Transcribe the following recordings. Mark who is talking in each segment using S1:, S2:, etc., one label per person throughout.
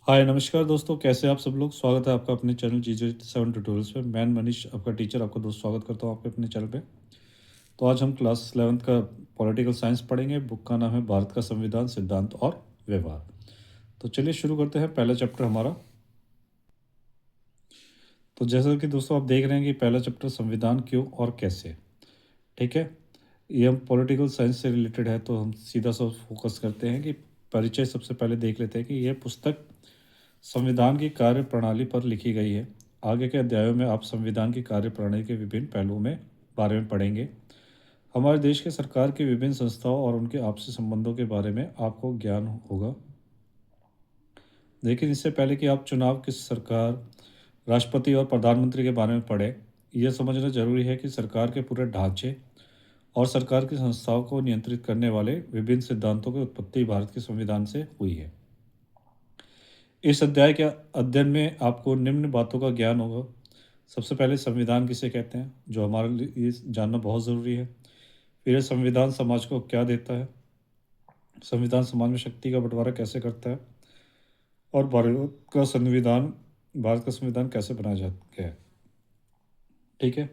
S1: हाय नमस्कार दोस्तों, कैसे आप सब लोग। स्वागत है आपका अपने चैनल GJ7 ट्यूटोरियल्स पे। मैं मनीष, आपका टीचर, आपका दोस्त, स्वागत करता हूँ आपके अपने चैनल पे। तो आज हम क्लास 11th का पॉलिटिकल साइंस पढ़ेंगे। बुक का नाम है भारत का संविधान, सिद्धांत और व्यवहार। तो चलिए शुरू करते हैं पहला चैप्टर हमारा। तो जैसा कि दोस्तों आप देख रहे हैं कि पहला चैप्टर संविधान क्यों और कैसे, ठीक है। ये हम पॉलिटिकल साइंस से रिलेटेड है, तो हम सीधा सा फोकस करते हैं कि परिचय सबसे पहले देख लेते हैं कि यह पुस्तक संविधान की कार्य प्रणाली पर लिखी गई है। आगे के अध्यायों में आप संविधान की कार्य प्रणाली के विभिन्न पहलुओं में बारे में पढ़ेंगे। हमारे देश के सरकार की विभिन्न संस्थाओं और उनके आपसी संबंधों के बारे में आपको ज्ञान होगा। लेकिन इससे पहले कि आप चुनाव की सरकार, राष्ट्रपति और प्रधानमंत्री के बारे में पढ़ें, यह समझना जरूरी है कि सरकार के पूरे ढांचे और सरकार की संस्थाओं को नियंत्रित करने वाले विभिन्न सिद्धांतों की उत्पत्ति भारत के संविधान से हुई है। इस अध्याय के अध्ययन में आपको निम्न बातों का ज्ञान होगा। सबसे पहले संविधान किसे कहते हैं, जो हमारे लिए जानना बहुत ज़रूरी है। फिर ये संविधान समाज को क्या देता है, संविधान समाज में शक्ति का बंटवारा कैसे करता है, और भारत का संविधान कैसे बनाया जाता है। ठीक है,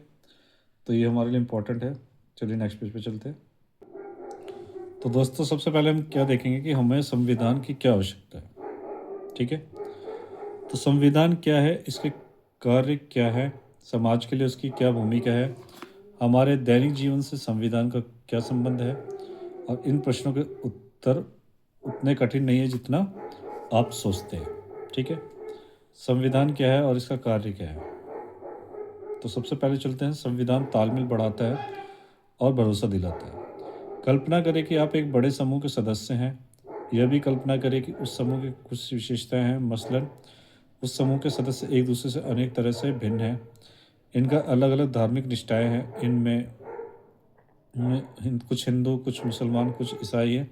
S1: तो ये हमारे लिए इम्पोर्टेंट है। चलिए नेक्स्ट पेज पे चलते हैं। तो दोस्तों सबसे पहले हम क्या देखेंगे कि हमें संविधान की क्या आवश्यकता है। ठीक है, तो संविधान क्या है, इसके कार्य क्या है, समाज के लिए उसकी क्या भूमिका है, हमारे दैनिक जीवन से संविधान का क्या संबंध है। और इन प्रश्नों के उत्तर उतने कठिन नहीं है जितना आप सोचते हैं। ठीक है, संविधान क्या है और इसका कार्य क्या है। तो सबसे पहले चलते हैं। संविधान तालमेल बढ़ाता है और भरोसा दिलाता है। कल्पना करें कि आप एक बड़े समूह के सदस्य हैं। यह भी कल्पना करें कि उस समूह की कुछ विशेषताएं हैं। मसलन उस समूह के सदस्य एक दूसरे से अनेक तरह से भिन्न हैं। इनका अलग अलग धार्मिक निष्ठाएं हैं। इनमें कुछ हिंदू, कुछ मुसलमान, कुछ ईसाई हैं,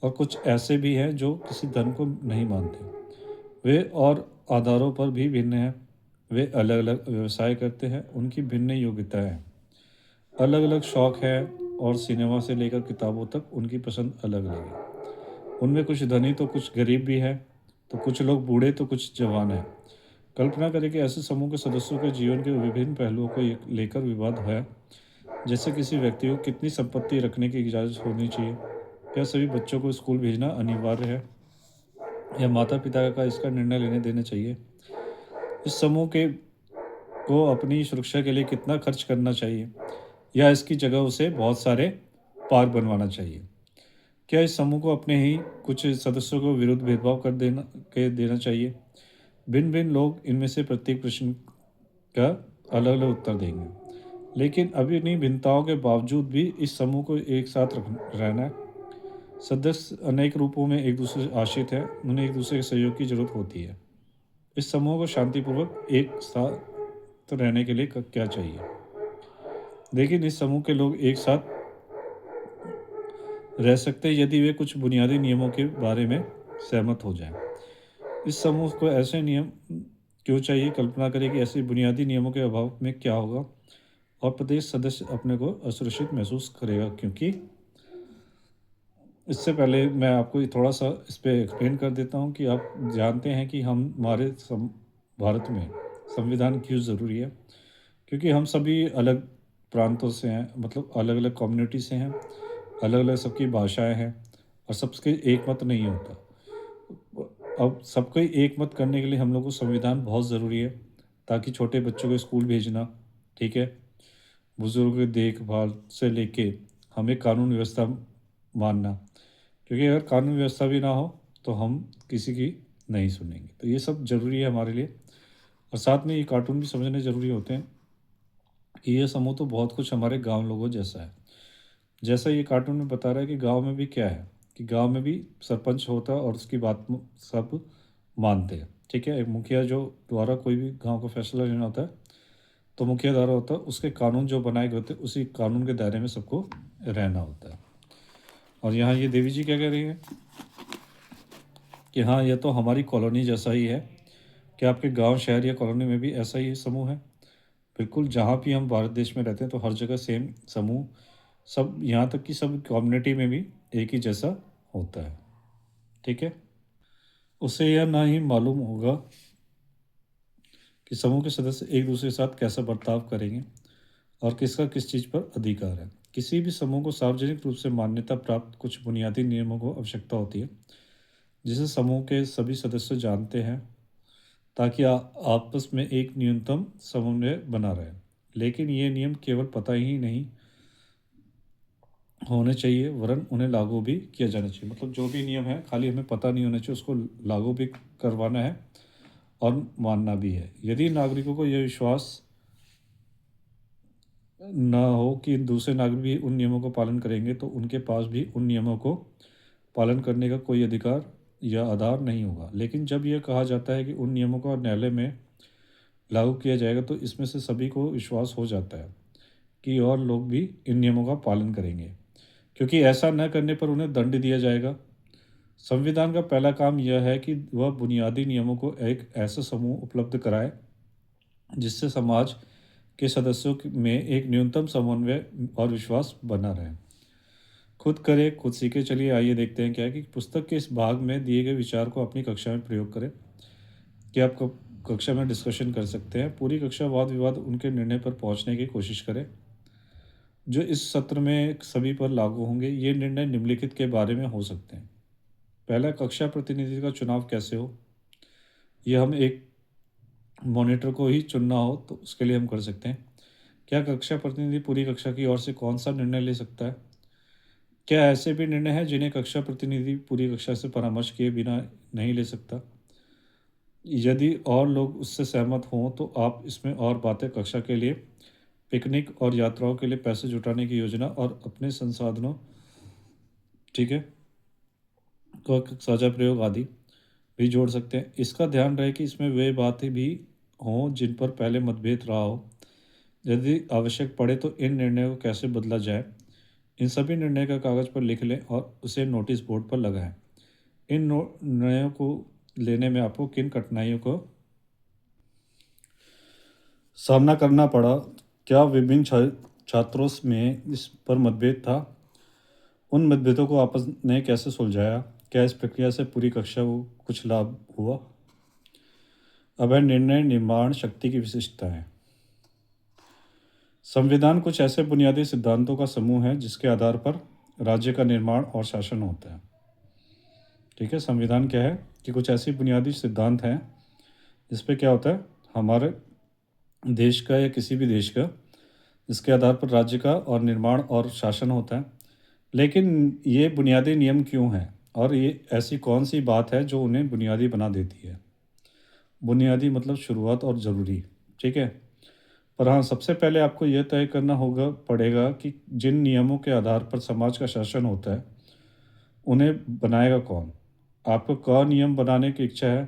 S1: और कुछ ऐसे भी हैं जो किसी धर्म को नहीं मानते। वे और आधारों पर भी भिन्न हैं। वे अलग अलग व्यवसाय करते हैं। उनकी भिन्न योग्यताएं हैं, अलग अलग शौक है, और सिनेमा से लेकर किताबों तक उनकी पसंद अलग अलग है। उनमें कुछ धनी तो कुछ गरीब भी है, तो कुछ लोग बूढ़े तो कुछ जवान हैं। कल्पना करें कि ऐसे समूह के सदस्यों के जीवन के विभिन्न पहलुओं को लेकर विवाद है। जैसे किसी व्यक्ति को कितनी संपत्ति रखने की इजाज़त होनी चाहिए, क्या सभी बच्चों को स्कूल भेजना अनिवार्य है, या माता पिता का इसका निर्णय लेने देना चाहिए। इस समूह के को अपनी सुरक्षा के लिए कितना खर्च करना चाहिए, या इसकी जगह उसे बहुत सारे पार्क बनवाना चाहिए। क्या इस समूह को अपने ही कुछ सदस्यों को विरुद्ध भेदभाव कर देना चाहिए। भिन्न भिन्न लोग इनमें से प्रत्येक प्रश्न का अलग अलग उत्तर देंगे। लेकिन अभी इन्हीं भिन्नताओं के बावजूद भी इस समूह को एक साथ रहना है। सदस्य अनेक रूपों में एक दूसरे से आश्रित है। उन्हें एक दूसरे के सहयोग की जरूरत होती है। इस समूह को शांतिपूर्वक एक साथ रहने के लिए क्या चाहिए। लेकिन इस समूह के लोग एक साथ रह सकते हैं यदि वे कुछ बुनियादी नियमों के बारे में सहमत हो जाएं। इस समूह को ऐसे नियम क्यों चाहिए। कल्पना करें कि ऐसे बुनियादी नियमों के अभाव में क्या होगा, और प्रत्येक सदस्य अपने को असुरक्षित महसूस करेगा। क्योंकि इससे पहले मैं आपको थोड़ा सा इस पर एक्सप्लेन कर देता हूँ कि आप जानते हैं कि हमारे भारत में संविधान क्यों ज़रूरी है। क्योंकि हम सभी अलग प्रांतों से हैं, मतलब अलग अलग कम्युनिटी से हैं, अलग अलग सबकी भाषाएं हैं, और सबके एक मत नहीं होता। अब सबको एक मत करने के लिए हम लोग को संविधान बहुत ज़रूरी है, ताकि छोटे बच्चों को स्कूल भेजना, ठीक है, बुजुर्ग की देखभाल से लेके हमें कानून व्यवस्था मानना। क्योंकि अगर कानून व्यवस्था भी ना हो तो हम किसी की नहीं सुनेंगे। तो ये सब ज़रूरी है हमारे लिए। और साथ में ये कार्टून भी समझने ज़रूरी होते हैं कि ये समूह तो बहुत कुछ हमारे गांव लोगों जैसा है। जैसा ये कार्टून में बता रहा है कि गांव में भी क्या है, कि गांव में भी सरपंच होता है और उसकी बात सब मानते हैं। ठीक है, एक मुखिया जो द्वारा कोई भी गांव का फैसला लेना होता है, तो मुखिया द्वारा होता है, उसके कानून जो बनाए गए होते हैं उसी कानून के दायरे में सबको रहना होता है। और यहाँ ये देवी जी क्या कह रही है कि हाँ, यह तो हमारी कॉलोनी जैसा ही है। क्या आपके गांव, शहर या कॉलोनी में भी ऐसा ही समूह है। बिल्कुल, जहाँ भी हम भारत देश में रहते हैं तो हर जगह सेम समूह, सब यहाँ तक कि सब कम्युनिटी में भी एक ही जैसा होता है। ठीक है, उसे यह ना ही मालूम होगा कि समूह के सदस्य एक दूसरे के साथ कैसा बर्ताव करेंगे और किसका किस चीज़ पर अधिकार है। किसी भी समूह को सार्वजनिक रूप से मान्यता प्राप्त कुछ बुनियादी नियमों को आवश्यकता होती है, जिसे समूह के सभी सदस्य जानते हैं, ताकि आपस में एक न्यूनतम समन्वय बना रहे। लेकिन ये नियम केवल पता ही नहीं होने चाहिए, वरन उन्हें लागू भी किया जाना चाहिए। मतलब जो भी नियम है, खाली हमें पता नहीं होना चाहिए, उसको लागू भी करवाना है और मानना भी है। यदि नागरिकों को यह विश्वास न हो कि दूसरे नागरिक भी उन नियमों का पालन करेंगे, तो उनके पास भी उन नियमों को पालन करने का कोई अधिकार या आधार नहीं होगा। लेकिन जब यह कहा जाता है कि उन नियमों को न्यायालय में लागू किया जाएगा, तो इसमें से सभी को विश्वास हो जाता है कि और लोग भी इन नियमों का पालन करेंगे, क्योंकि ऐसा न करने पर उन्हें दंड दिया जाएगा। संविधान का पहला काम यह है कि वह बुनियादी नियमों को एक ऐसा समूह उपलब्ध कराए जिससे समाज के सदस्यों में एक न्यूनतम समन्वय और विश्वास बना रहे। खुद करे खुद सीखे। चलिए आइए देखते हैं क्या है कि पुस्तक के इस भाग में दिए गए विचार को अपनी कक्षा में प्रयोग करें। कि आप कक्षा में डिस्कशन कर सकते हैं। पूरी कक्षा वाद विवाद उनके निर्णय पर पहुंचने की कोशिश करें जो इस सत्र में सभी पर लागू होंगे। ये निर्णय निम्नलिखित के बारे में हो सकते हैं। पहला, कक्षा प्रतिनिधि का चुनाव कैसे हो। यह हम एक मॉनिटर को ही चुनना हो तो उसके लिए हम कर सकते हैं। क्या कक्षा प्रतिनिधि पूरी कक्षा की ओर से कौन सा निर्णय ले सकता है। क्या ऐसे भी निर्णय हैं जिन्हें कक्षा प्रतिनिधि पूरी कक्षा से परामर्श किए बिना नहीं ले सकता। यदि और लोग उससे सहमत हों तो आप इसमें और बातें कक्षा के लिए पिकनिक और यात्राओं के लिए पैसे जुटाने की योजना और अपने संसाधनों, ठीक है, तो साझा प्रयोग आदि भी जोड़ सकते हैं। इसका ध्यान रहे कि इसमें वे बातें भी हों जिन पर पहले मतभेद रहा हो। यदि आवश्यक पड़े तो इन निर्णयों को कैसे बदला जाए, इन सभी निर्णय का कागज पर लिख लें और उसे नोटिस बोर्ड पर लगाएं। इन निर्णयों को लेने में आपको किन कठिनाइयों को सामना करना पड़ा, क्या विभिन्न छात्रों में इस पर मतभेद था, उन मतभेदों को आपस ने कैसे सुलझाया, क्या इस प्रक्रिया से पूरी कक्षा को कुछ लाभ हुआ। अब है निर्णय निर्माण शक्ति की विशिष्टताएं। संविधान कुछ ऐसे बुनियादी सिद्धांतों का समूह है जिसके आधार पर राज्य का निर्माण और शासन होता है। ठीक है, संविधान क्या है कि कुछ ऐसी बुनियादी सिद्धांत हैं जिस पे क्या होता है, हमारे देश का या किसी भी देश का, जिसके आधार पर राज्य का और निर्माण और शासन होता है। लेकिन ये बुनियादी नियम क्यों हैं और ये ऐसी कौन सी बात है जो उन्हें बुनियादी बना देती है। बुनियादी मतलब शुरुआत और ज़रूरी, ठीक है। पर हाँ, सबसे पहले आपको यह तय करना होगा पड़ेगा कि जिन नियमों के आधार पर समाज का शासन होता है उन्हें बनाएगा कौन। आपको क नियम बनाने की इच्छा है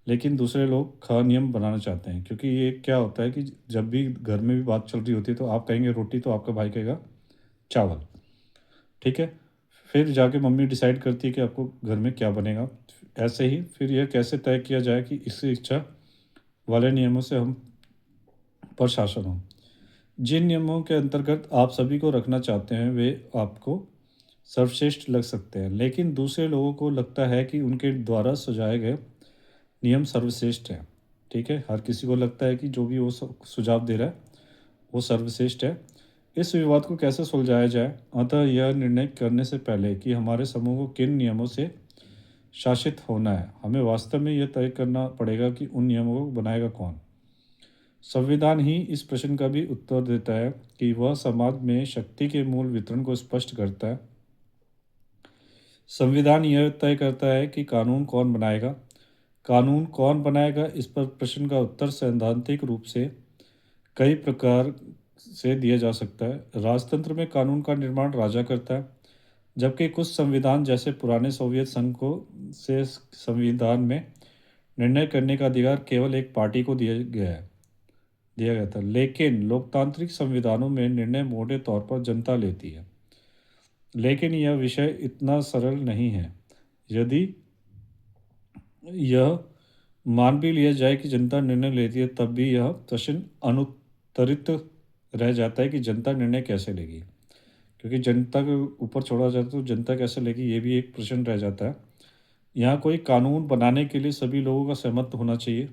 S1: लेकिन दूसरे लोग ख नियम बनाना चाहते हैं, क्योंकि ये क्या होता है कि जब भी घर में भी बात चल रही होती है तो आप कहेंगे रोटी तो आपका भाई कहेगा चावल, ठीक है। फिर जाके मम्मी डिसाइड करती है कि आपको घर में क्या बनेगा। ऐसे ही फिर यह कैसे तय किया जाए कि इस इच्छा वाले नियमों से हम पर शासन हो। जिन नियमों के अंतर्गत आप सभी को रखना चाहते हैं वे आपको सर्वश्रेष्ठ लग सकते हैं, लेकिन दूसरे लोगों को लगता है कि उनके द्वारा सुझाए गए नियम सर्वश्रेष्ठ हैं। ठीक है, हर किसी को लगता है कि जो भी वो सुझाव दे रहा है वो सर्वश्रेष्ठ है। इस विवाद को कैसे सुलझाया जाए। अतः यह निर्णय करने से पहले कि हमारे समूह को किन नियमों से शासित होना है, हमें वास्तव में यह तय करना पड़ेगा कि उन नियमों को बनाएगा कौन। संविधान ही इस प्रश्न का भी उत्तर देता है कि वह समाज में शक्ति के मूल वितरण को स्पष्ट करता है। संविधान यह तय करता है कि कानून कौन बनाएगा। कानून कौन बनाएगा, इस पर प्रश्न का उत्तर सैद्धांतिक रूप से कई प्रकार से दिया जा सकता है। राजतंत्र में कानून का निर्माण राजा करता है, जबकि कुछ संविधान जैसे पुराने सोवियत संघ को से संविधान में निर्णय करने का अधिकार केवल एक पार्टी को दिया गया था। लेकिन लोकतांत्रिक संविधानों में निर्णय मोटे तौर पर जनता लेती है। लेकिन यह विषय इतना सरल नहीं है। यदि यह मान भी लिया जाए कि जनता निर्णय लेती है, तब भी यह प्रश्न अनुत्तरित रह जाता है कि जनता निर्णय कैसे लेगी, क्योंकि जनता के ऊपर छोड़ा जाता है तो जनता कैसे लेगी ये भी एक प्रश्न रह जाता है। यहाँ कोई कानून बनाने के लिए सभी लोगों का सहमत होना चाहिए।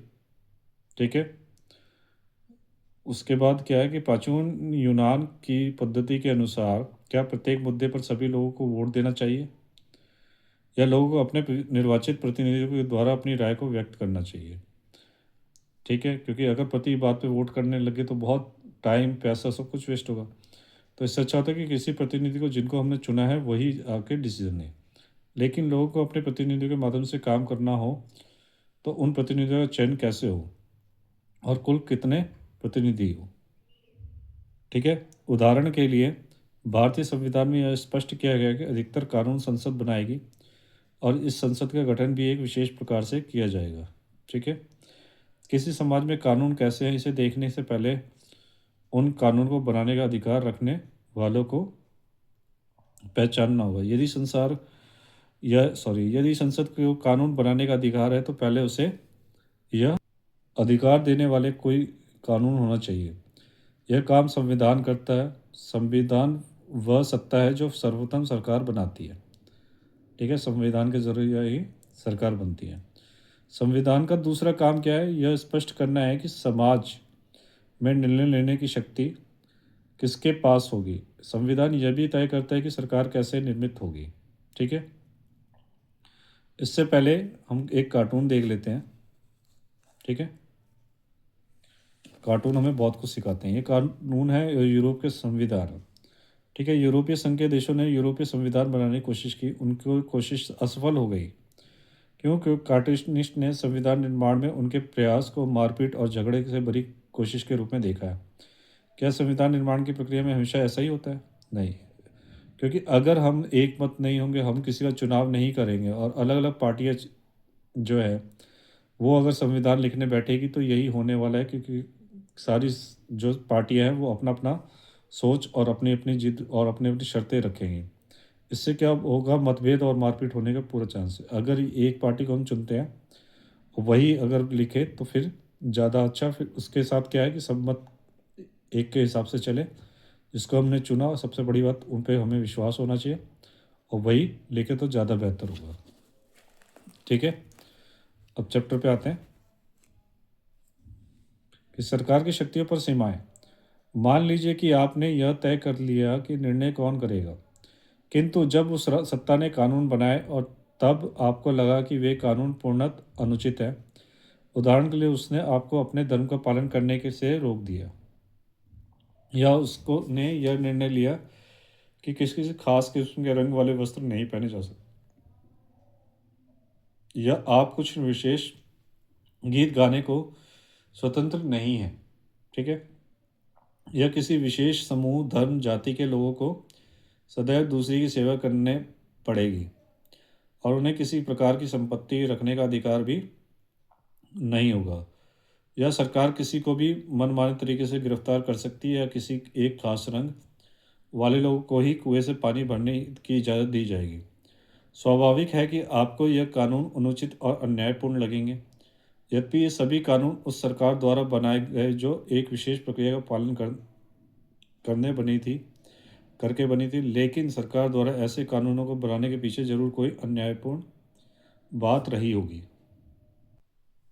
S1: ठीक है। उसके बाद क्या है कि प्राचीन यूनान की पद्धति के अनुसार क्या प्रत्येक मुद्दे पर सभी लोगों को वोट देना चाहिए, या लोगों को अपने निर्वाचित प्रतिनिधियों के द्वारा अपनी राय को व्यक्त करना चाहिए। ठीक है, क्योंकि अगर प्रति बात पे वोट करने लगे तो बहुत टाइम पैसा सब कुछ वेस्ट होगा। तो इससे अच्छा होता है कि किसी प्रतिनिधि को जिनको हमने चुना है वही आके डिसीजन ले। लेकिन लोगों को अपने प्रतिनिधियों के माध्यम से काम करना हो तो उन प्रतिनिधियों का चयन कैसे हो और कुल कितने प्रतिनिधि हो। ठीक है। उदाहरण के लिए भारतीय संविधान में यह स्पष्ट किया गया है कि अधिकतर कानून संसद बनाएगी और इस संसद का गठन भी एक विशेष प्रकार से किया जाएगा। ठीक है। किसी समाज में कानून कैसे हैं इसे देखने से पहले उन कानून को बनाने का अधिकार रखने वालों को पहचानना होगा। यदि संसद को कानून बनाने का अधिकार है तो पहले उसे यह अधिकार देने वाले कोई कानून होना चाहिए। यह काम संविधान करता है। संविधान वह सत्ता है जो सर्वोत्तम सरकार बनाती है। ठीक है, संविधान के जरिए ही सरकार बनती है। संविधान का दूसरा काम क्या है, यह स्पष्ट करना है कि समाज में निर्णय लेने की शक्ति किसके पास होगी। संविधान यह भी तय करता है कि सरकार कैसे निर्मित होगी। ठीक है। इससे पहले हम एक कार्टून देख लेते हैं। ठीक है। कार्टून हमें बहुत कुछ सिखाते हैं। ये कानून है यूरोप के संविधान। ठीक है। यूरोपीय संघ के देशों ने यूरोपीय संविधान बनाने की कोशिश की, उनकी कोशिश असफल हो गई क्योंकि कार्टूनिस्ट ने संविधान निर्माण में उनके प्रयास को मारपीट और झगड़े से भरी कोशिश के रूप में देखा है। क्या संविधान निर्माण की प्रक्रिया में हमेशा ऐसा ही होता है? नहीं, क्योंकि अगर हम एक मत नहीं होंगे, हम किसी का चुनाव नहीं करेंगे और अलग अलग पार्टियां जो है वो अगर संविधान लिखने बैठेगी तो यही होने वाला है, क्योंकि सारी जो पार्टियां हैं वो अपना अपना सोच और अपनी अपनी जिद और अपनी अपनी शर्तें रखेंगी। इससे क्या होगा, मतभेद और मारपीट होने का पूरा चांस है। अगर एक पार्टी को हम चुनते हैं वही अगर लिखे तो फिर ज़्यादा अच्छा, फिर उसके साथ क्या है कि सब मत एक के हिसाब से चले। जिसको हमने चुना और सबसे बड़ी बात उन पे हमें विश्वास होना चाहिए और वही लिखे तो ज़्यादा बेहतर होगा। ठीक है। अब चैप्टर पे आते हैं कि सरकार की शक्तियों पर सीमाएं। मान लीजिए कि आपने यह तय कर लिया कि निर्णय कौन करेगा, किंतु जब उस सत्ता ने कानून बनाए और तब आपको लगा कि वे कानून पूर्णतः अनुचित है। उदाहरण के लिए उसने आपको अपने धर्म का पालन करने के से रोक दिया, या उसको ने यह निर्णय लिया कि किसी किसी खास किस्म के रंग वाले वस्त्र नहीं पहने जा सकते, या आप कुछ विशेष गीत गाने को स्वतंत्र नहीं है। ठीक है। यह किसी विशेष समूह, धर्म, जाति के लोगों को सदैव दूसरे की सेवा करने पड़ेगी और उन्हें किसी प्रकार की संपत्ति रखने का अधिकार भी नहीं होगा। यह सरकार किसी को भी मनमाने तरीके से गिरफ्तार कर सकती है या किसी एक खास रंग वाले लोगों को ही कुएं से पानी भरने की इजाज़त दी जाएगी। स्वाभाविक है कि आपको यह कानून अनुचित और अन्यायपूर्ण लगेंगे। यद्यपि ये सभी कानून उस सरकार द्वारा बनाए गए जो एक विशेष प्रक्रिया का पालन करने बनी थी करके बनी थी, लेकिन सरकार द्वारा ऐसे कानूनों को बनाने के पीछे जरूर कोई अन्यायपूर्ण बात रही होगी।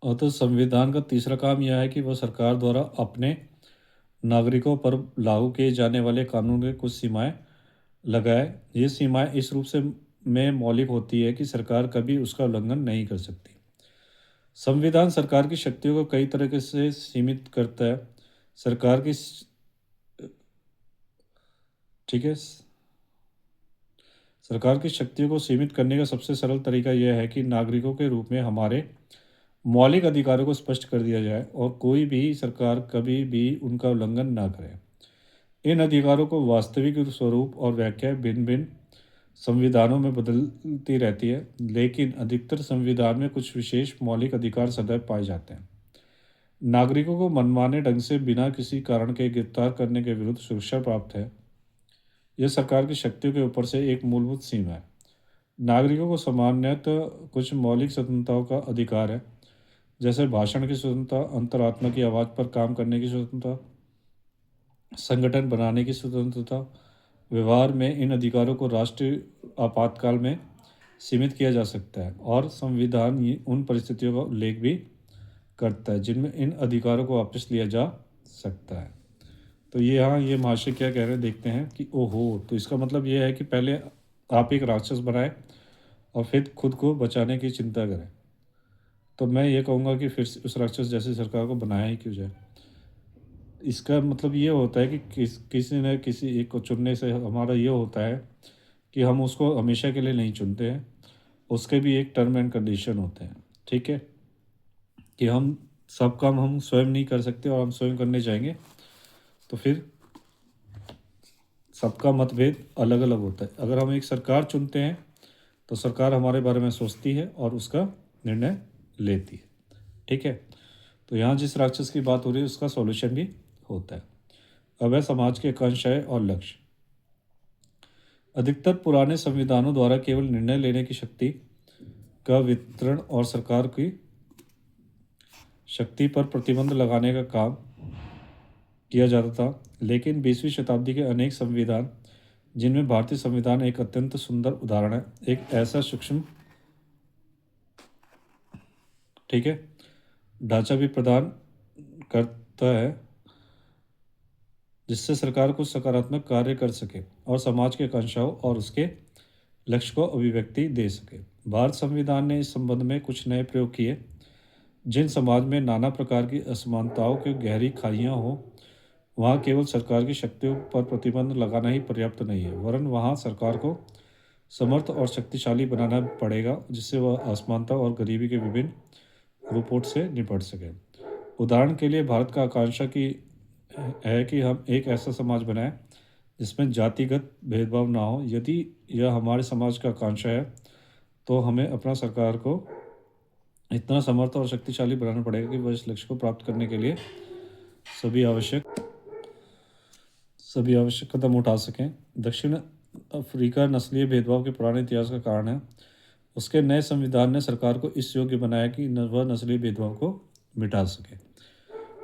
S1: और तो संविधान का तीसरा काम यह है कि वह सरकार द्वारा अपने नागरिकों पर लागू किए जाने वाले कानून के कुछ सीमाएं लगाए। ये सीमाएं इस रूप से में मौलिक होती है कि सरकार कभी उसका उल्लंघन नहीं कर सकती। संविधान सरकार की शक्तियों को कई तरीके से सीमित करता है। सरकार की ठीक है, सरकार की शक्तियों को सीमित करने का सबसे सरल तरीका यह है कि नागरिकों के रूप में हमारे मौलिक अधिकारों को स्पष्ट कर दिया जाए और कोई भी सरकार कभी भी उनका उल्लंघन ना करे। इन अधिकारों को वास्तविक स्वरूप और व्याख्या भिन्न भिन्न संविधानों में बदलती रहती है, लेकिन अधिकतर संविधान में कुछ विशेष मौलिक अधिकार सदैव पाए जाते हैं। नागरिकों को मनमाने ढंग से बिना किसी कारण के गिरफ्तार करने के विरुद्ध सुरक्षा प्राप्त है। यह सरकार की शक्तियों के ऊपर से एक मूलभूत सीमा है। नागरिकों को सामान्यतः कुछ मौलिक स्वतंत्रताओं का अधिकार है, जैसे भाषण की स्वतंत्रता, अंतरात्मा की आवाज़ पर काम करने की स्वतंत्रता, संगठन बनाने की स्वतंत्रता। व्यवहार में इन अधिकारों को राष्ट्रीय आपातकाल में सीमित किया जा सकता है और संविधान ये उन परिस्थितियों का उल्लेख भी करता है जिनमें इन अधिकारों को वापस लिया जा सकता है। तो ये यहाँ ये महाशय क्या कह रहे हैं देखते हैं कि ओहो, तो इसका मतलब ये है कि पहले आप एक राक्षस बनाए और फिर खुद को बचाने की चिंता करें। तो मैं ये कहूँगा कि फिर से उस राक्षस जैसी सरकार को बनाया ही क्यों जाए। इसका मतलब ये होता है कि किसी न किसी एक को चुनने से हमारा ये होता है कि हम उसको हमेशा के लिए नहीं चुनते हैं। उसके भी एक टर्म एंड कंडीशन होते हैं, ठीक है? कि हम सब काम हम स्वयं नहीं कर सकते और हम स्वयं करने जाएंगे तो फिर सबका मतभेद अलग अलग होता है। अगर हम एक सरकार चुनते हैं तो सरकार हमारे बारे में सोचती है और उसका निर्णय लेती है, ठीक है? तो यहाँ जिस राक्षस की बात हो रही है उसका सॉल्यूशन भी होता है। अब है समाज के आकांक्षाएं और लक्ष्य। अधिकतर पुराने संविधानों द्वारा केवल निर्णय लेने की शक्ति का वितरण और सरकार की शक्ति पर प्रतिबंध लगाने का काम किया जाता था, लेकिन 20वीं शताब्दी के अनेक संविधान, जिनमें भारतीय संविधान एक अत्यंत सुंदर उदाहरण है, एक ऐसा सूक्ष्म, ठीक है, ढांचा भी प्रदान करता है जिससे सरकार कुछ सकारात्मक कार्य कर सके और समाज के आकांक्षाओं और उसके लक्ष्य को अभिव्यक्ति दे सके। भारत संविधान ने इस संबंध में कुछ नए प्रयोग किए। जिन समाज में नाना प्रकार की असमानताओं की गहरी खाइयाँ हों, वहाँ केवल सरकार की शक्तियों पर प्रतिबंध लगाना ही पर्याप्त नहीं है, वरन वहाँ सरकार को समर्थ और शक्तिशाली बनाना पड़ेगा जिससे वह असमानता और गरीबी के विभिन्न रूपों से निपट सके। उदाहरण के लिए भारत का आकांक्षा की है कि हम एक ऐसा समाज बनाएं जिसमें जातिगत भेदभाव ना हो। यदि यह हमारे समाज का आकांक्षा है तो हमें अपना सरकार को इतना समर्थ और शक्तिशाली बनाना पड़ेगा कि वह इस लक्ष्य को प्राप्त करने के लिए सभी आवश्यक कदम उठा सकें। दक्षिण अफ्रीका नस्लीय भेदभाव के पुराने इतिहास का कारण है। उसके नए संविधान ने सरकार को इस योग्य बनाया कि वह नस्लीय भेदभाव को मिटा सके।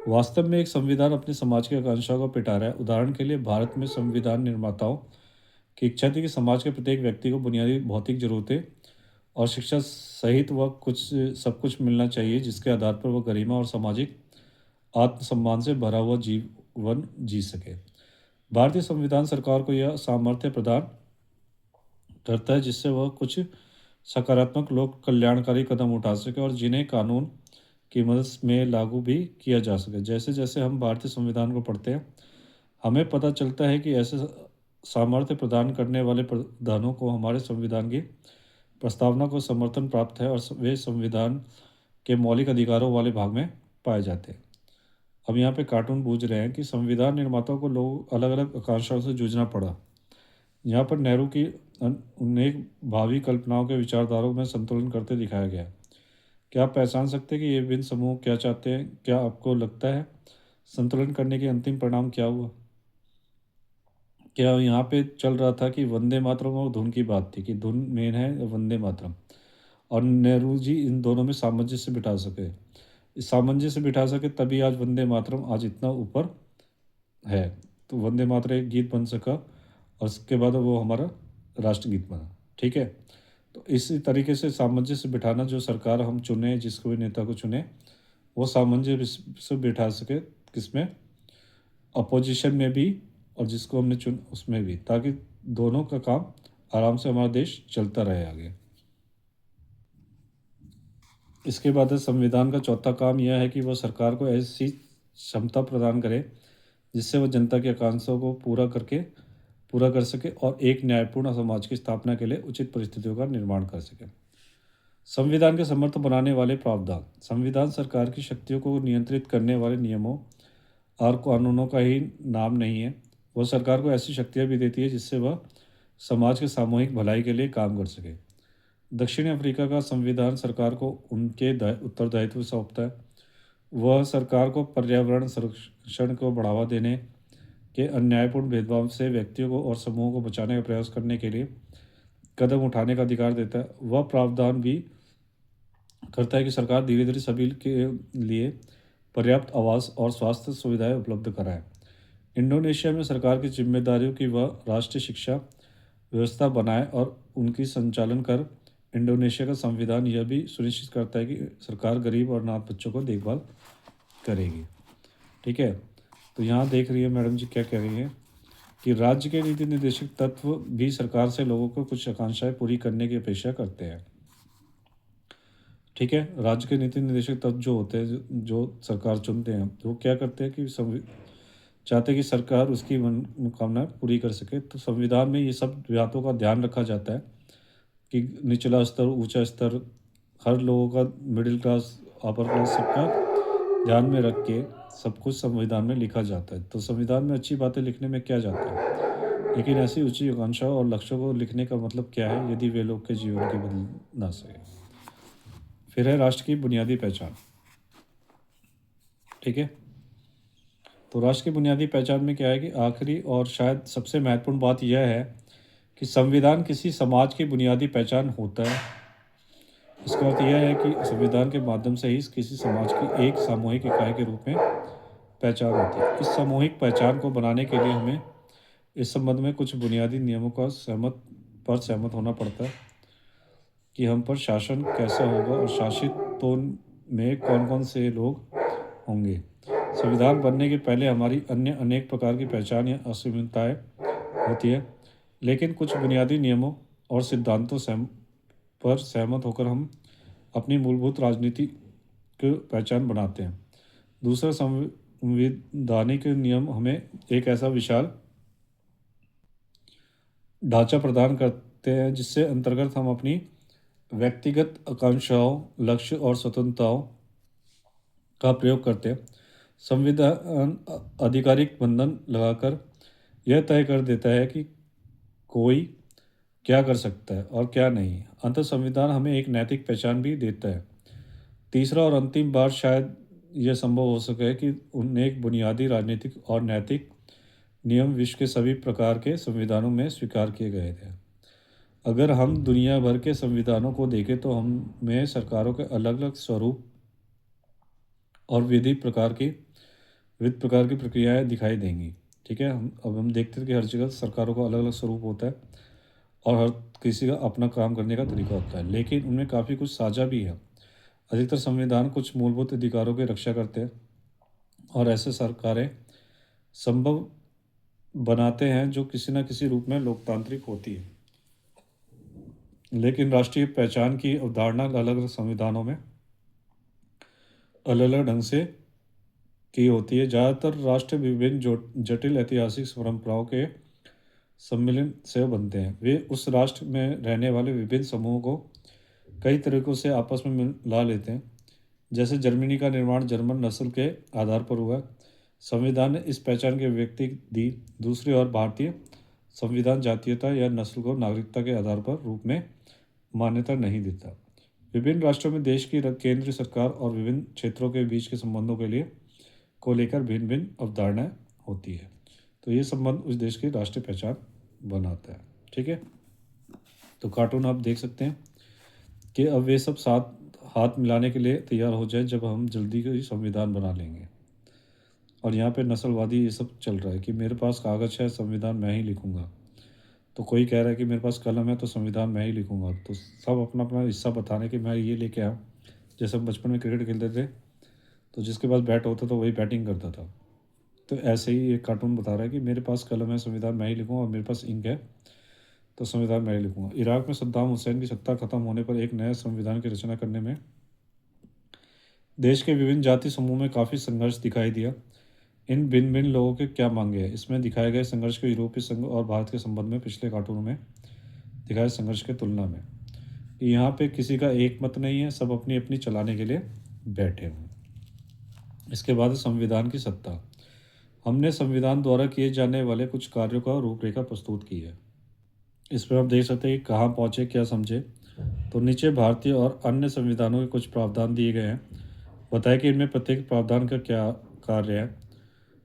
S1: वास्तव में एक संविधान अपने समाज की आकांक्षाओं को पिटा रहा है। उदाहरण के लिए भारत में संविधान निर्माताओं की इच्छा थी कि समाज के प्रत्येक व्यक्ति को बुनियादी भौतिक जरूरतें और शिक्षा सहित वह सब कुछ मिलना चाहिए जिसके आधार पर वह गरिमा और सामाजिक आत्मसम्मान से भरा हुआ जीवन जी सके। भारतीय संविधान सरकार को यह सामर्थ्य प्रदान करता है जिससे वह कुछ सकारात्मक लोक कल्याणकारी कदम उठा सके और जिन्हें कानून की मदद में लागू भी किया जा सके। जैसे जैसे हम भारतीय संविधान को पढ़ते हैं हमें पता चलता है कि ऐसे सामर्थ्य प्रदान करने वाले प्रावधानों को हमारे संविधान की प्रस्तावना को समर्थन प्राप्त है और वे संविधान के मौलिक अधिकारों वाले भाग में पाए जाते हैं। अब यहाँ पे कार्टून बूझ रहे हैं कि संविधान निर्माताओं को लोग अलग अलग आकांक्षाओं से जूझना पड़ा। यहाँ पर नेहरू की अनेक भावी कल्पनाओं के विचारधाराओं में संतुलन करते दिखाया गया है। क्या आप पहचान सकते हैं कि ये विभिन्न समूह क्या चाहते हैं? क्या आपको लगता है संतुलन करने के अंतिम परिणाम क्या हुआ? क्या यहाँ पे चल रहा था कि वंदे मातरम और धुन की बात थी कि धुन मेन है वंदे मातरम, और नेहरू जी इन दोनों में सामंजस्य बिठा सके, इस सामंजस्य बिठा सके तभी आज वंदे मातरम आज इतना ऊपर है। तो वंदे मातरम एक गीत बन सका और उसके बाद वो हमारा राष्ट्रगीत बना, ठीक है? तो इसी तरीके से सामंजस्य बिठाना, जो सरकार हम चुने जिसको भी नेता को चुने वो सामंजस्य बिठा सके किसमें, अपोजिशन में भी और जिसको हमने चुन उसमें भी, ताकि दोनों का काम आराम से हमारा देश चलता रहे आगे। इसके बाद संविधान का चौथा काम यह है कि वह सरकार को ऐसी क्षमता प्रदान करे जिससे वह जनता की आकांक्षाओं को पूरा कर सके और एक न्यायपूर्ण समाज की स्थापना के लिए उचित परिस्थितियों का निर्माण कर सके। संविधान के समर्थ बनाने वाले प्रावधान। संविधान सरकार की शक्तियों को नियंत्रित करने वाले नियमों और कानूनों का ही नाम नहीं है, वह सरकार को ऐसी शक्तियाँ भी देती है जिससे वह समाज के सामूहिक भलाई के लिए काम कर सके। दक्षिण अफ्रीका का संविधान सरकार को उनके उत्तरदायित्व सौंपता है। वह सरकार को पर्यावरण संरक्षण को बढ़ावा देने के अन्यायपूर्ण भेदभाव से व्यक्तियों को और समूहों को बचाने का प्रयास करने के लिए कदम उठाने का अधिकार देता है। वह प्रावधान भी करता है कि सरकार धीरे धीरे सभी के लिए पर्याप्त आवास और स्वास्थ्य सुविधाएं उपलब्ध कराए। इंडोनेशिया में सरकार की जिम्मेदारियों की वह राष्ट्रीय शिक्षा व्यवस्था बनाए और उनकी संचालन कर इंडोनेशिया का संविधान यह भी सुनिश्चित करता है कि सरकार गरीब और अनाथ बच्चों को देखभाल करेगी। ठीक है, तो यहाँ देख रही है मैडम जी क्या कह रही है कि राज्य के नीति निर्देशक तत्व भी सरकार से लोगों को कुछ आकांक्षाएं पूरी करने की अपेक्षा करते हैं। ठीक है, राज्य के नीति निर्देशक तत्व जो होते हैं, जो सरकार चुनते हैं, तो वो क्या करते हैं कि चाहते हैं कि सरकार उसकी मनोकामनाएं पूरी कर सके। तो संविधान में ये सब बातों का ध्यान रखा जाता है कि निचला स्तर, ऊंचा स्तर, हर लोगों का, मिडिल क्लास, अपर क्लास, सबका ध्यान में रख के सब कुछ संविधान में लिखा जाता है। तो संविधान में अच्छी बातें लिखने में क्या जाता है, लेकिन ऐसी ऊंची आकांक्षाओं और लक्ष्यों को लिखने का मतलब क्या है यदि वे लोग के जीवन की बदल ना सके। फिर है राष्ट्र की बुनियादी पहचान। ठीक है, तो राष्ट्र की बुनियादी पहचान में क्या है कि आखिरी और शायद सबसे महत्वपूर्ण बात यह है कि संविधान किसी समाज की बुनियादी पहचान होता है। इसका अर्थ यह है कि संविधान के माध्यम से ही किसी समाज की एक सामूहिक इकाई के रूप में पहचान होती है। इस सामूहिक पहचान को बनाने के लिए हमें इस संबंध में कुछ बुनियादी नियमों का सहमत होना पड़ता है कि हम पर शासन कैसा होगा और शासितों में कौन कौन से लोग होंगे। संविधान बनने के पहले हमारी अन्य अनेक प्रकार की पहचान या असमानताएं होती है, लेकिन कुछ बुनियादी नियमों और सिद्धांतों पर सहमत होकर हम अपनी मूलभूत राजनीति की पहचान बनाते हैं। दूसरा, संवैधानिक नियम हमें एक ऐसा विशाल ढांचा प्रदान करते हैं जिससे अंतर्गत हम अपनी व्यक्तिगत आकांक्षाओं, लक्ष्य और स्वतंत्रताओं का प्रयोग करते हैं। संविधान आधिकारिक बंधन लगाकर यह तय कर देता है कि कोई क्या कर सकता है और क्या नहीं। अंततः संविधान हमें एक नैतिक पहचान भी देता है। तीसरा और अंतिम बार शायद यह संभव हो सके कि अनेक बुनियादी राजनीतिक और नैतिक नियम विश्व के सभी प्रकार के संविधानों में स्वीकार किए गए थे। अगर हम दुनिया भर के संविधानों को देखें तो हमें सरकारों के अलग अलग स्वरूप और विविध प्रकार की प्रक्रियाएं दिखाई देंगी। ठीक है, हम देखते हैं कि हर जगह सरकारों का अलग अलग स्वरूप होता है और हर किसी का अपना काम करने का तरीका होता है, लेकिन उनमें काफ़ी कुछ साझा भी है। अधिकतर संविधान कुछ मूलभूत अधिकारों की रक्षा करते हैं और ऐसे सरकारें संभव बनाते हैं जो किसी न किसी रूप में लोकतांत्रिक होती है। लेकिन राष्ट्रीय पहचान की अवधारणा अलग अलग संविधानों में अलग अलग ढंग से की होती है। ज़्यादातर राष्ट्र विभिन्न जटिल ऐतिहासिक परंपराओं के सम्मिलन से बनते हैं। वे उस राष्ट्र में रहने वाले विभिन्न समूहों को कई तरीकों से आपस में मिला लेते हैं। जैसे जर्मनी का निर्माण जर्मन नस्ल के आधार पर हुआ। संविधान ने इस पहचान की व्यक्ति दी। दूसरी ओर भारतीय संविधान जातीयता या नस्ल को नागरिकता के आधार पर रूप में मान्यता नहीं देता। विभिन्न राष्ट्रों में देश की केंद्रीय सरकार और विभिन्न क्षेत्रों के बीच के संबंधों के लिए को लेकर भिन्न भिन्न अवधारणाएं होती है। तो ये संबंध उस देश की राष्ट्रीय पहचान बनाता है। ठीक है, तो कार्टून आप देख सकते हैं कि अब वे सब साथ हाथ मिलाने के लिए तैयार हो जाए जब हम जल्दी ही संविधान बना लेंगे। और यहाँ पे नस्लवादी ये सब चल रहा है कि मेरे पास कागज़ है, संविधान मैं ही लिखूंगा। तो कोई कह रहा है कि मेरे पास कलम है तो संविधान मैं ही लिखूंगा। तो सब अपना अपना हिस्सा बताने कि मैं ये लेके आया। जैसे हम बचपन में क्रिकेट खेलते थे तो जिसके पास बैट होता था वही बैटिंग करता था। तो ऐसे ही एक कार्टून बता रहा है कि मेरे पास कलम है, संविधान मैं ही लिखूंगा, और मेरे पास इंक है तो संविधान मैं ही लिखूंगा। इराक में सद्दाम हुसैन की सत्ता खत्म होने पर एक नए संविधान की रचना करने में देश के विभिन्न जाति समूह में काफ़ी संघर्ष दिखाई दिया। इन भिन्न भिन्न लोगों के क्या मांगे हैं, इसमें दिखाए गए संघर्ष को यूरोपीय संघ और भारत के संबंध में पिछले कार्टून में दिखाए संघर्ष के तुलना में यहाँ पे किसी का एक मत नहीं है, सब अपनी अपनी चलाने के लिए बैठे हुए। इसके बाद संविधान की सत्ता। हमने संविधान द्वारा किए जाने वाले कुछ कार्यों का रूपरेखा प्रस्तुत की है। इसमें आप देख सकते हैं कि कहाँ पहुँचे, क्या समझे। तो नीचे भारतीय और अन्य संविधानों के कुछ प्रावधान दिए गए हैं। बताया कि इनमें प्रत्येक प्रावधान का क्या कार्य है।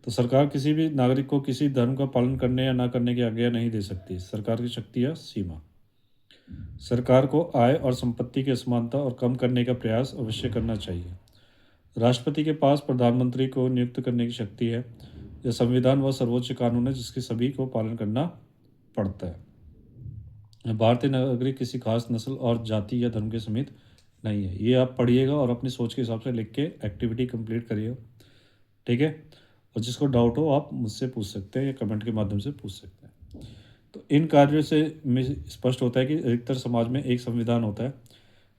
S1: तो सरकार किसी भी नागरिक को किसी धर्म का पालन करने या ना करने की आज्ञा नहीं दे सकती। सरकार की शक्ति या सीमा। सरकार को आय और संपत्ति की असमानता और कम करने का प्रयास अवश्य करना चाहिए। राष्ट्रपति के पास प्रधानमंत्री को नियुक्त करने की शक्ति है। यह संविधान वह सर्वोच्च कानून है जिसके सभी को पालन करना पड़ता है। भारतीय नागरिक किसी खास नस्ल और जाति या धर्म के समेत नहीं है। ये आप पढ़िएगा और अपनी सोच के हिसाब से लिख के एक्टिविटी कंप्लीट करिएगा, ठीक है। और जिसको डाउट हो आप मुझसे पूछ सकते हैं या कमेंट के माध्यम से पूछ सकते हैं। तो इन कार्यों से में स्पष्ट होता है कि अधिकतर समाज में एक संविधान होता है,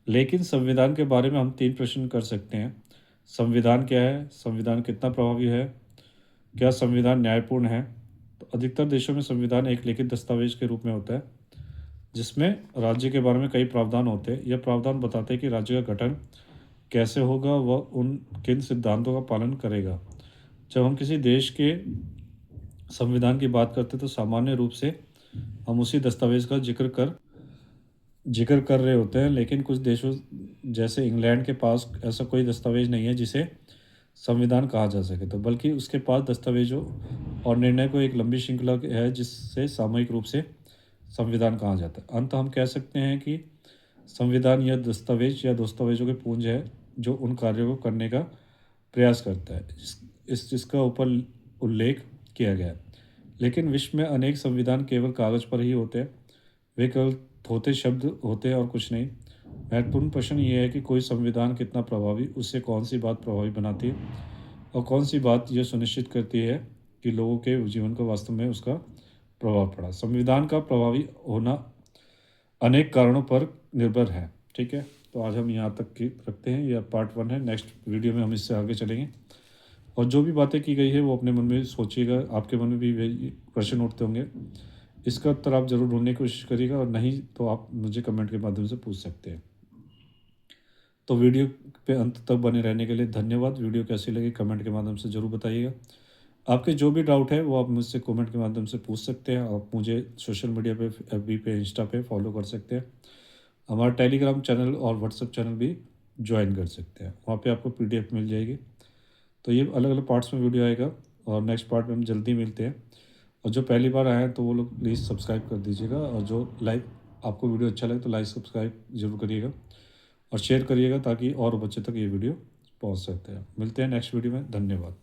S1: लेकिन संविधान के बारे में हम 3 प्रश्न कर सकते हैं। संविधान क्या है? संविधान कितना प्रभावी है? क्या संविधान न्यायपूर्ण है? तो अधिकतर देशों में संविधान एक लिखित दस्तावेज के रूप में होता है, जिसमें राज्य के बारे में कई प्रावधान होते हैं। यह प्रावधान बताते हैं कि राज्य का गठन कैसे होगा, वह उन किन सिद्धांतों का पालन करेगा। जब हम किसी देश के संविधान की बात करते हैं तो सामान्य रूप से हम उसी दस्तावेज का जिक्र कर रहे होते हैं, लेकिन कुछ देशों जैसे इंग्लैंड के पास ऐसा कोई दस्तावेज नहीं है जिसे संविधान कहा जा सके, तो बल्कि उसके पास दस्तावेजों और निर्णय को एक लंबी श्रृंखला है जिससे सामूहिक रूप से संविधान कहा जाता है। अंत हम कह सकते हैं कि संविधान यह दस्तावेज या दस्तावेजों के पुंज है जो उन कार्यों को करने का प्रयास करता है जिसका ऊपर उल्लेख किया गया है। लेकिन विश्व में अनेक संविधान केवल कागज पर ही होते हैं, वे केवल थोथे शब्द होते हैं और कुछ नहीं। महत्वपूर्ण प्रश्न ये है कि कोई संविधान कितना प्रभावी, उससे कौन सी बात प्रभावी बनाती है और कौन सी बात यह सुनिश्चित करती है कि लोगों के जीवन को वास्तव में उसका प्रभाव पड़ा। संविधान का प्रभावी होना अनेक कारणों पर निर्भर है, ठीक है। तो आज हम यहाँ तक की रखते हैं, यह पार्ट 1 है। नेक्स्ट वीडियो में हम इससे आगे चलेंगे और जो भी बातें की गई है वो अपने मन में सोचिएगा। आपके मन में भी प्रश्न उठते होंगे, इसका उत्तर आप ज़रूर ढूंढने की कोशिश करिएगा और नहीं तो आप मुझे कमेंट के माध्यम से पूछ सकते हैं। तो वीडियो पे अंत तक बने रहने के लिए धन्यवाद। वीडियो कैसी लगी कमेंट के माध्यम से ज़रूर बताइएगा। आपके जो भी डाउट है वो आप मुझसे कमेंट के माध्यम से पूछ सकते हैं। आप मुझे सोशल मीडिया पे FB पे इंस्टा पे फॉलो कर सकते हैं। हमारा टेलीग्राम चैनल और व्हाट्सएप चैनल भी ज्वाइन कर सकते हैं, वहाँ पे आपको PDF मिल जाएगी। तो ये अलग अलग पार्ट्स में वीडियो आएगा और नेक्स्ट पार्ट में हम जल्दी मिलते हैं। और जो पहली बार आए हैं तो वो लोग प्लीज़ सब्सक्राइब कर दीजिएगा और जो लाइक आपको वीडियो अच्छा लगे तो लाइक सब्सक्राइब जरूर करिएगा और शेयर करिएगा ताकि और बच्चे तक ये वीडियो पहुंच सकते हैं। मिलते हैं नेक्स्ट वीडियो में, धन्यवाद।